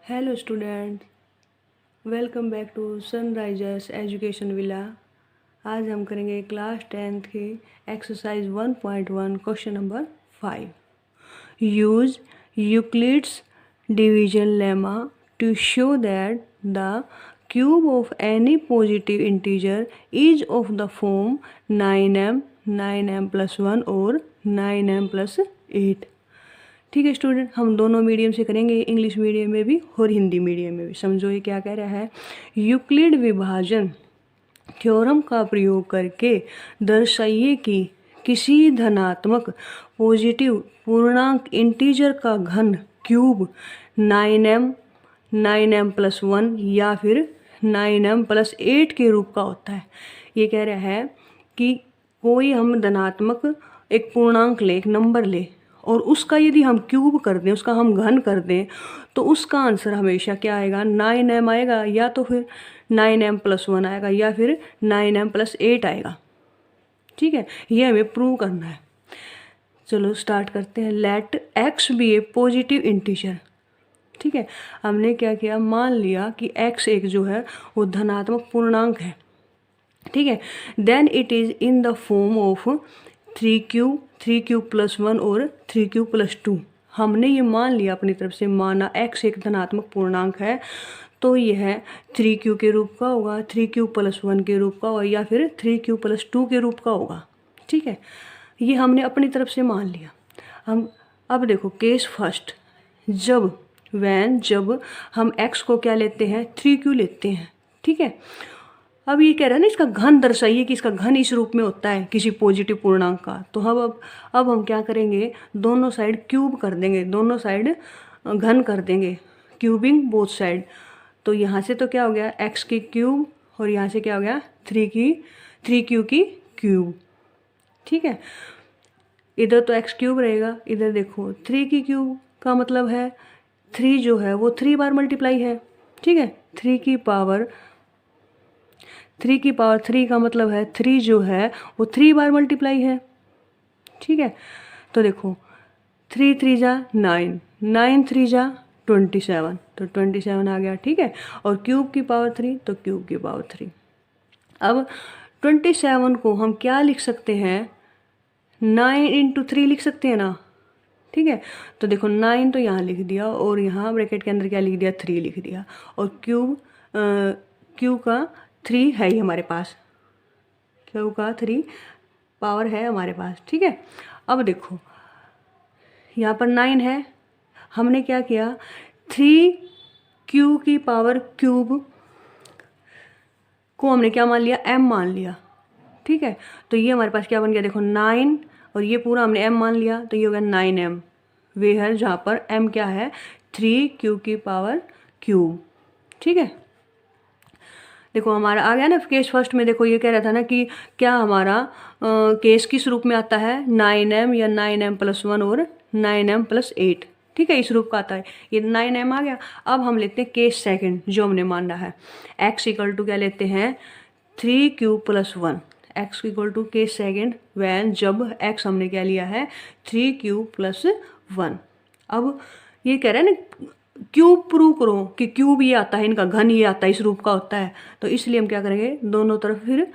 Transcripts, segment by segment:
Hello student, welcome back to Sunrisers Education Villa. आज हम करेंगे क्लास 10th की exercise 1.1 question number 5। Use Euclid's division lemma to show that the cube of any positive integer is of the form 9m 9m+1 और 9m+8। ठीक है student, हम दोनों medium से करेंगे, इंग्लिश मीडियम में भी और हिंदी मीडियम में भी। समझो ये क्या कह रहा है। यूक्लिड विभाजन थ्योरम का प्रयोग करके दर्शाइए कि किसी धनात्मक पॉजिटिव पूर्णांक इंटीजर का घन क्यूब 9m 9m+1 या फिर 9m+8 के रूप का होता है। ये कह रहा है कि कोई हम धनात्मक एक पूर्णांक ले, एक नंबर ले, और उसका यदि हम क्यूब कर दें, उसका हम घन कर दें, तो उसका आंसर हमेशा क्या आएगा, 9m आएगा, या तो फिर 9m+1 आएगा, या फिर 9m+8 आएगा। ठीक है, ये हमें प्रूव करना है। चलो स्टार्ट करते हैं। लेट x बी ए पॉजिटिव इंटीजर। ठीक है, हमने क्या किया, मान लिया कि x एक जो है वो धनात्मक पूर्णांक है। ठीक है, then it is in the form of 3q+1 और 3q+2। हमने ये मान लिया, अपनी तरफ से माना x एक धनात्मक पूर्णांक है, तो यह 3q के रूप का होगा, 3q+1 के रूप का होगा, या फिर 3q+2 के रूप का होगा। ठीक है, ये हमने अपनी तरफ से मान लिया। हम अब देखो केस फर्स्ट, जब हम x को क्या लेते हैं, 3q लेते हैं। ठीक है, अब ये कह रहा है ना, इसका घन दर्शाइए कि इसका घन इस रूप में होता है किसी पॉजिटिव पूर्णांक का। तो अब हम क्या करेंगे, दोनों साइड क्यूब कर देंगे, दोनों साइड घन कर देंगे, क्यूबिंग बोथ साइड। तो यहाँ से तो क्या हो गया, x की क्यूब, और यहाँ से क्या हो गया, 3q की क्यूब। ठीक है, इधर तो x क्यूब रहेगा, इधर देखो 3 की क्यूब का मतलब है 3 जो है वो 3 बार मल्टीप्लाई है। ठीक है, 3 की पावर 3 का मतलब है 3 जो है वो 3 बार मल्टीप्लाई है। ठीक है, तो देखो 3 3 जा 9, 9 3 जा 27, तो 27 आ गया। ठीक है, और क्यूब की पावर 3, तो क्यूब की पावर 3। अब 27 को हम क्या लिख सकते हैं, 9 × 3 लिख सकते हैं ना। ठीक है, तो देखो 9 तो यहाँ लिख दिया, और यहाँ ब्रैकेट के अंदर क्या लिख दिया, 3 लिख दिया, और क्यूब का 3 है ही हमारे पास, क्यूब का 3 पावर है हमारे पास। ठीक है, अब देखो यहाँ पर 9 है, हमने क्या किया, 3q की पावर क्यूब को हमने क्या मान लिया, m मान लिया। ठीक है, तो ये हमारे पास क्या बन गया, देखो 9, और ये पूरा हमने m मान लिया, तो ये हो गया 9m, वे है जहाँ पर m क्या है, 3q की पावर क्यूब। ठीक है, देखो हमारा आ गया ना केस फर्स्ट में। देखो ये कह रहा था ना कि क्या हमारा केस किस रूप में आता है, 9m या 9m+1 और 9m+8। ठीक है, इस रूप का आता है, ये 9m आ गया। अब हम लेते हैं केस सेकंड, जो हमने माना है x = क्या लेते हैं, 3q+1। x = case second when जब x हमने क्या लिया है, 3q+1। अब ये कह रहा है ना, क्यूब प्रूव करो कि क्यूब ये आता है, इनका घन ये आता है, इस रूप का होता है। तो इसलिए हम क्या करेंगे, दोनों तरफ फिर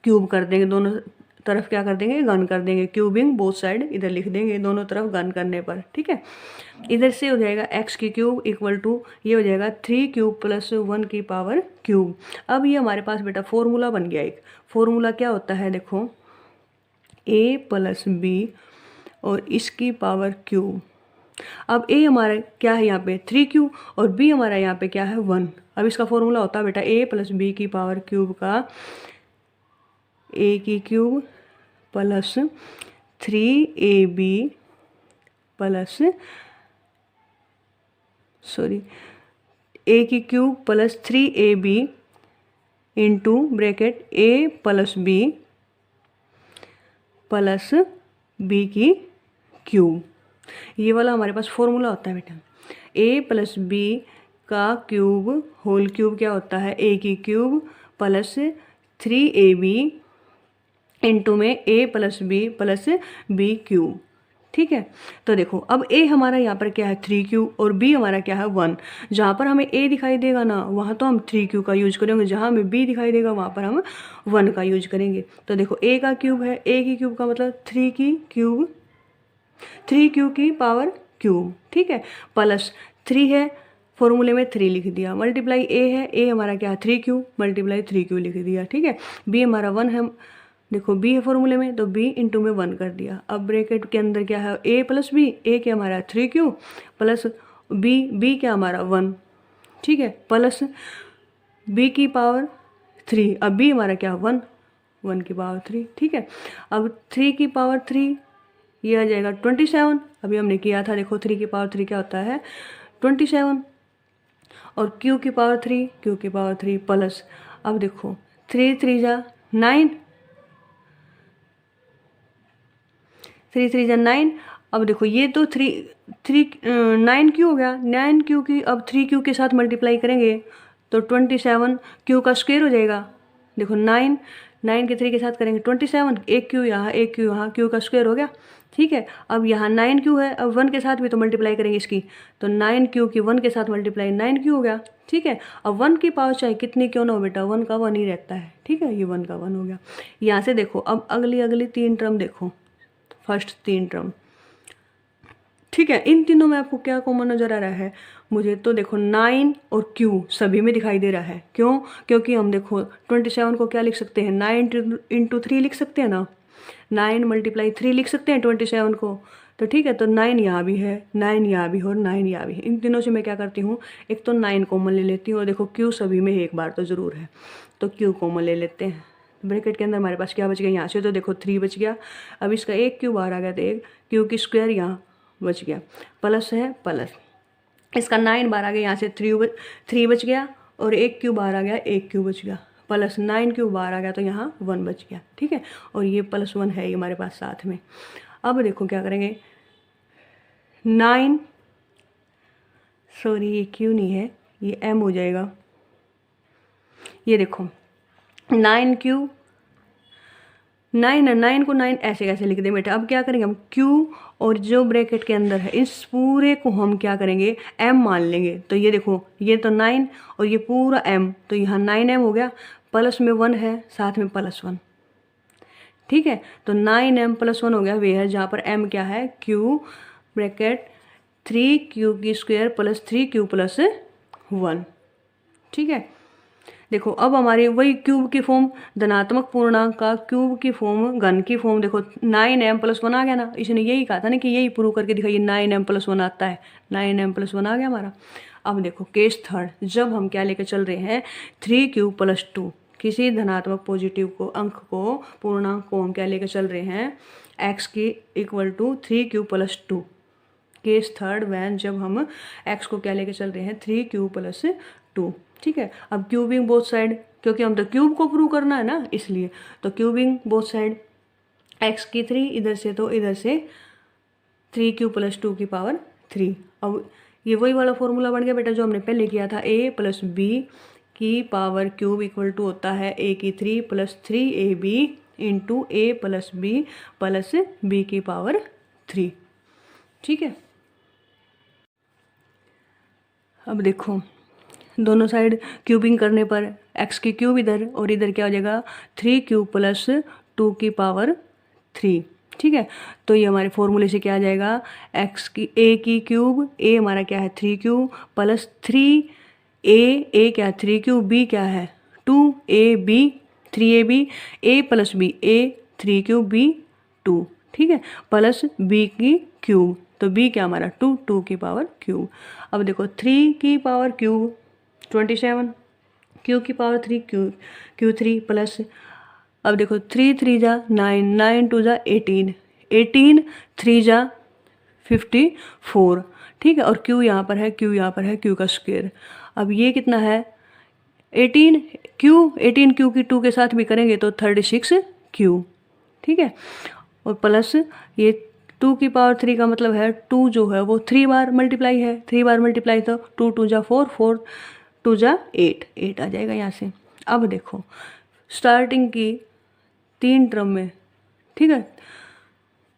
क्यूब कर देंगे, दोनों तरफ क्या कर देंगे, घन कर देंगे, क्यूबिंग बोथ साइड इधर लिख देंगे, दोनों तरफ घन करने पर। ठीक है, इधर से हो जाएगा x की क्यूब = ये हो जाएगा 3q+1 की पावर क्यूब। अब ये हमारे पास बेटा फॉर्मूला बन गया। एक फॉर्मूला क्या होता है, देखो a + b और इसकी पावर क्यूब। अब a हमारा क्या है यहाँ पे, 3q, और b हमारा यहाँ पे क्या है, 1। अब इसका फॉर्मूला होता है बेटा a + b की पावर क्यूब का a की cube plus 3ab plus a की cube plus 3ab into bracket a + b plus b की क्यूब। ये वाला हमारे पास फॉर्मूला होता है बेटा। a + b का क्यूब होल क्यूब क्या होता है, a की क्यूब प्लस 3ab इंटू में a + b plus b cube. ठीक है। तो देखो अब ए हमारा यहाँ पर क्या है 3q और बी हमारा क्या है 1। जहाँ पर हमें ए दिखाई देगा ना वहाँ तो हम 3q का यूज करेंगे, जहाँ हमें बी दिखाई देगा वहाँ पर हम 1 का यूज करेंगे। तो देखो ए का क्यूब है, ए की क्यूब का मतलब 3 की क्यूब, 3q की पावर क्यूब, ठीक है, प्लस 3 है, फॉर्मूले में 3 लिख दिया, मल्टीप्लाई ए है, ए हमारा क्या है 3q मल्टीप्लाई 3q लिख दिया, ठीक है। बी हमारा 1 है, देखो बी है फॉर्मूले में तो बी इंटू में 1 कर दिया। अब ब्रैकेट के अंदर क्या है ए प्लस बी, ए क्या हमारा 3q प्लस बी क्या हमारा 1, ठीक है, प्लस बी की पावर 3, अब बी हमारा क्या 1 की पावर 3, ठीक है। अब 3 की पावर 3 ये आ जाएगा 27, अभी हमने किया था, देखो 3 की पावर 3 क्या होता है 27, और q की पावर 3, q की पावर 3 प्लस, अब देखो 3 3 जा 9, 3 3 जा 9, अब देखो ये तो 9q हो गया, 9q की अब 3q के साथ मल्टीप्लाई करेंगे तो 27 q का स्क्वायर हो जाएगा। देखो 9 के 3 के साथ करेंगे 27, एक q यहाँ एक q यहाँ, q का स्क्वायर हो गया, ठीक है। अब यहाँ 9q है, अब 1 के साथ भी तो मल्टीप्लाई करेंगे इसकी, तो 9q की 1 के साथ मल्टीप्लाई 9q हो गया, ठीक है। अब 1 की पावर चाहे कितनी क्यों ना हो बेटा 1 का 1 ही रहता है, ठीक है, ये 1 का 1 हो गया। यहाँ से देखो अब अगली 3 टर्म देखो, फर्स्ट 3 टर्म, ठीक है, इन तीनों में आपको क्या कॉमन नजर आ रहा है, मुझे तो देखो 9 और q सभी में दिखाई दे रहा है, क्यों, क्योंकि हम देखो 27 को क्या लिख सकते हैं 9 इंटू 3 लिख सकते हैं ना, 9 मल्टीप्लाई 3 लिख सकते हैं 27 को, तो ठीक है, तो 9 यहाँ भी है, 9 यहाँ भी है और 9 यहाँ भी है। इन तीनों से मैं क्या करती हूँ, एक तो 9 कॉमन ले लेती हूँ, और देखो q सभी में एक बार तो ज़रूर है, तो q कॉमन ले लेते हैं। ब्रैकेट के अंदर हमारे पास क्या बच गया, यहाँ से तो देखो 3 बच गया, अब इसका एक q बाहर आ गया तो एक q की स्क्वायर यहाँ बच गया, प्लस है प्लस, इसका 9 बाहर आ गया, यहाँ से 3 बच गया, और एक q बाहर आ गया, एक q बच गया, प्लस 9q बाहर आ गया तो यहाँ 1 बच गया, ठीक है, और ये +1 है ये हमारे पास साथ में। अब देखो क्या करेंगे, 9 सॉरी ये q नहीं है, ये m हो जाएगा, ये देखो 9q 9 है, 9 को 9 ऐसे कैसे लिख दें बेटा। अब क्या करेंगे हम q और जो ब्रैकेट के अंदर है इस पूरे को हम क्या करेंगे m मान लेंगे, तो ये देखो ये तो 9 और ये पूरा m, तो यहाँ 9m हो गया, प्लस में 1 है साथ में +1, ठीक है, तो 9m + 1 हो गया, वे है जहाँ पर m क्या है q ब्रैकेट 3q की स्क्वायर प्लस 3q प्लस 1, ठीक है। देखो अब हमारी वही क्यूब की फॉर्म, धनात्मक पूर्णांक का क्यूब की फॉर्म, घन की फॉर्म, देखो 9m + 1 आ गया ना, इसने यही कहा था ना कि यही प्रूव करके दिखाइए 9m + 1 आता है, 9m + 1 आ गया हमारा। अब देखो केस थर्ड, जब हम क्या लेकर चल रहे हैं 3q + 2, किसी धनात्मक पॉजिटिव को अंक को पूर्णांक को हम क्या लेकर चल रहे हैं x की equal to 3q + 2। Case third when जब हम x को क्या लेकर चल रहे हैं 3q + 2, ठीक है। अब क्यूबिंग बोथ साइड, क्योंकि हम तो क्यूब को प्रूव करना है ना इसलिए, तो क्यूबिंग बोथ साइड x की 3 इधर से तो इधर से 3q + 2 की पावर 3। अब ये वही वाला फॉर्मूला बन गया बेटा जो हमने पहले किया था, a + b की पावर क्यूब इक्वल टू होता है a की 3 + 3ab into a + b plus b की पावर 3, ठीक है। अब देखो दोनों साइड क्यूबिंग करने पर x की क्यूब इधर और इधर क्या हो जाएगा 3q + 2 की पावर 3, ठीक है। तो ये हमारे फॉर्मूले से क्या आ जाएगा x की a की क्यूब, a हमारा क्या है 3q प्लस 3a क्या है 3q, b क्या है 2ab 3ab, a + b a 3q b 2, ठीक है, प्लस b की क्यूब, तो b क्या हमारा 2 की पावर क्यूब। अब देखो 3 की पावर क्यूब 27, q की पावर 3 q3 प्लस, अब देखो 3 3 जा 9, 9 2 जा 18, 18 3 जा 54, ठीक है, और q यहाँ पर है, q यहाँ पर है, q का स्क्वायर। अब ये कितना है 18q की 2 के साथ भी करेंगे तो 36q, ठीक है, और प्लस ये 2 की पावर 3 का मतलब है 2 जो है वो 3 बार मल्टीप्लाई है, 3 बार मल्टीप्लाई तो 2 2 जा 4, 4 2 जा 8 आ जाएगा यहाँ से। अब देखो स्टार्टिंग की 3 टर्म में, ठीक है,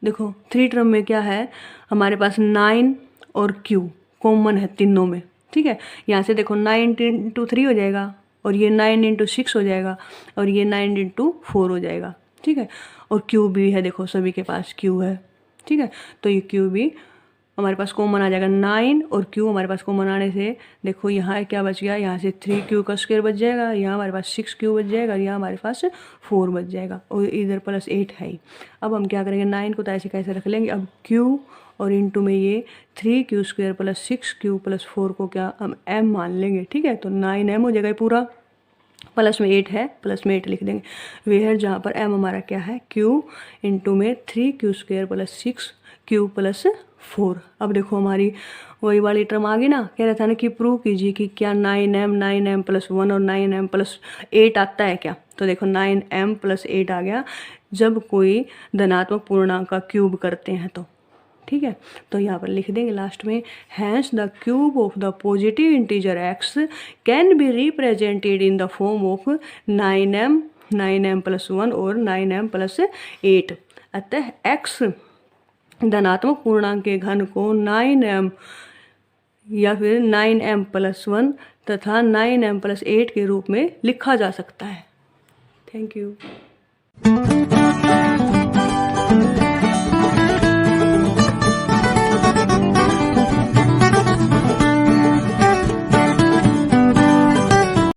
देखो 3 टर्म में क्या है, हमारे पास 9 और q कॉमन है तीनों में, ठीक है। यहाँ से देखो 9 इंटू 3 हो जाएगा, और ये 9 इंटू 6 हो जाएगा, और ये 9 इंटू 4 हो जाएगा, ठीक है। और q भी है, देखो सभी के पास q है, ठीक है। तो ये q भी हमारे पास कॉमन आ जाएगा। 9 और q हमारे पास कॉमन आने से देखो यहाँ क्या बच गया, यहाँ से 3q का स्क्वायर बच जाएगा, यहाँ हमारे पास 6q बच जाएगा, यहाँ हमारे पास 4 बच जाएगा, और इधर प्लस 8 है ही। अब हम क्या करेंगे, 9 को तो ऐसे कैसे रख लेंगे, अब q और इंटू में ये 3q square plus 6q plus 4 को क्या हम m मान लेंगे, ठीक है। तो 9m हो जाएगा पूरा, प्लस में 8 है, प्लस में 8 लिख देंगे। वेयर जहाँ पर m हमारा क्या है, q इंटू में 3q square plus 6q plus 4। अब देखो हमारी वही वाली टर्म आ गई ना, कह रहा था ना कि प्रूव कीजिए कि क्या 9m प्लस 1 और 9m प्लस 8 आता है क्या। तो देखो 9m प्लस 8 आ गया जब कोई धनात्मक पूर्णांक का क्यूब करते हैं तो, ठीक है। तो यहाँ पर लिख देंगे लास्ट में, hence the cube of the positive integer x can be represented in the form of 9m plus 1 और 9m प्लस 8। अतः x धनात्मक पूर्णांक के घन को 9m या फिर 9m प्लस 1 तथा 9m प्लस 8 के रूप में लिखा जा सकता है। Thank you.